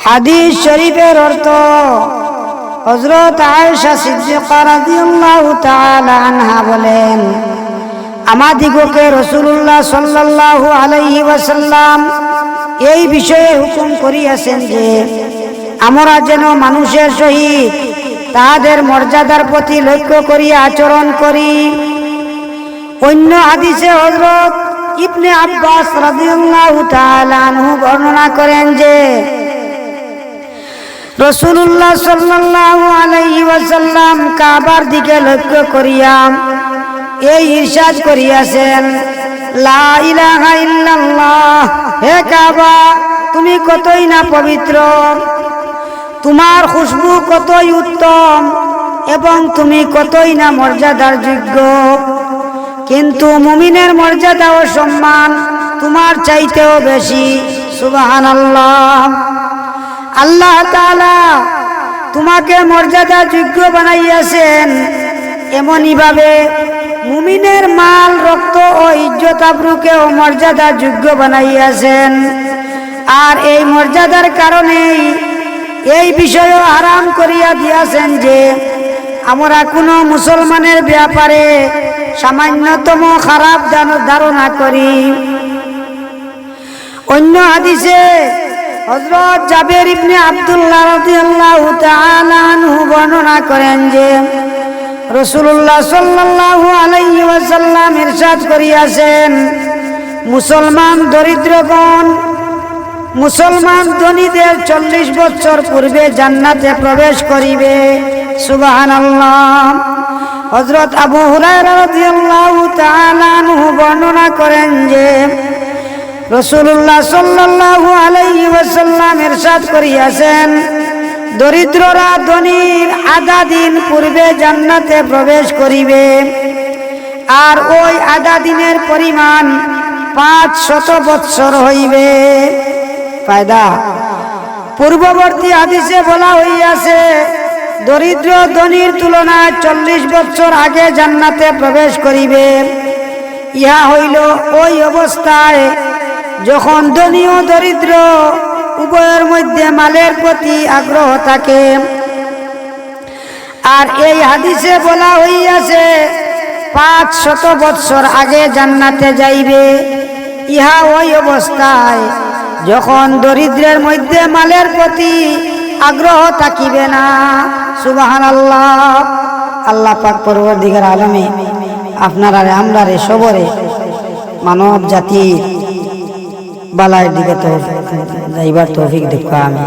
হাদিস শরীফের অর্থ হযরত আয়েশা সিদ্দিকা রাদিয়াল্লাহু তাআলা আনহা বলেন, আমাদিগকে রাসূলুল্লাহ সাল্লাল্লাহু আলাইহি ওয়াসাল্লাম এই বিষয়ে হুকুম করিয়াছেন যে আমরা যেন মানুষের সহিত তাহাদের মর্যাদার প্রতি লক্ষ্য করিয়া আচরণ করি। অন্য হাদিসে হযরত ইবনে আব্বাস রাদিয়াল্লাহু তাআলা আনহু বর্ণনা করেন যে রাসূলুল্লাহ সাল্লাল্লাহু আলাইহি ওয়াসাল্লাম কাবার দিকে লক্ষ্য করিয়া এই ইরশাদ করিয়াছেন, লা ইলাহা ইল্লাল্লাহ, হে কাবা তুমি কতই না পবিত্র, তোমার খুশবু কতই উত্তম এবং তুমি কতই না মর্যাদার যোগ্য, কিন্তু মুমিনের মর্যাদা ও সম্মান তোমার চাইতেও বেশি। সুবহানাল্লাহ। আল্লাহ তাআলা তোমাকে মর্যাদা যোগ্য বানাইয়াছেন, এমনি ভাবে মুমিনের মাল, রক্ত ও ইজ্জত আবরুকেও মর্যাদা যোগ্য বানাইয়াছেন। আর এই মর্যাদার কারণেই এই বিষয়ও আরাম করিয়া দিয়াছেন যে আমরা কোনো মুসলমানের ব্যাপারে সামান্যতম খারাপ ধারণা করি। অন্য হাদিসে হযরত জাবের ইবনে আব্দুল্লাহ রাদিয়াল্লাহু তাআলা আনহু বর্ণনা করেন যে রাসূলুল্লাহ সাল্লাল্লাহু আলাইহি ওয়াসাল্লাম ইরশাদ করিয়াছেন, মুসলমান দরিদ্রগণ মুসলমান ধনীদের 40 বছর পূর্বে জান্নাতে প্রবেশ করিবে। সুবহানাল্লাহ। হযরত আবু হুরায়রা রাদিয়াল্লাহু তাআলা আনহু বর্ণনা করেন যে রাসূলুল্লাহ সাল্লাল্লাহু আলাইহি ওয়াসাল্লাম ইরশাদ করিয়াছেন, দরিদ্ররা ধনীর আধা দিন পূর্বে জান্নাতে প্রবেশ করিবে, আর ওই আধা দিনের পরিমাণ 500 বৎসর হইবে। ফায়দা, পূর্ববর্তী হাদিসে বলা হইয়াছে দরিদ্র ধনীর তুলনায় 40 বছর আগে জান্নাতে প্রবেশ করিবে। ইহা হইল ওই অবস্থায় যখন ধনী ও দরিদ্র উভয়ের মধ্যে মালের প্রতি আগ্রহ থাকে। আর এই হাদিসে বলা হইয়াছে 500 বৎসর আগে জান্নাতে যাইবে। ইহা ওই অবস্থায় যখন দরিদ্রের মধ্যে মালের প্রতি আগ্রহ থাকিবে না। সুবহানাল্লাহ। আল্লাহ পাক পরবর্তীকার আলমে আপনারা আমরারে সবরে মানব জাতির বালার দিকে তো যাইবার তৌফিক দেখা। আমি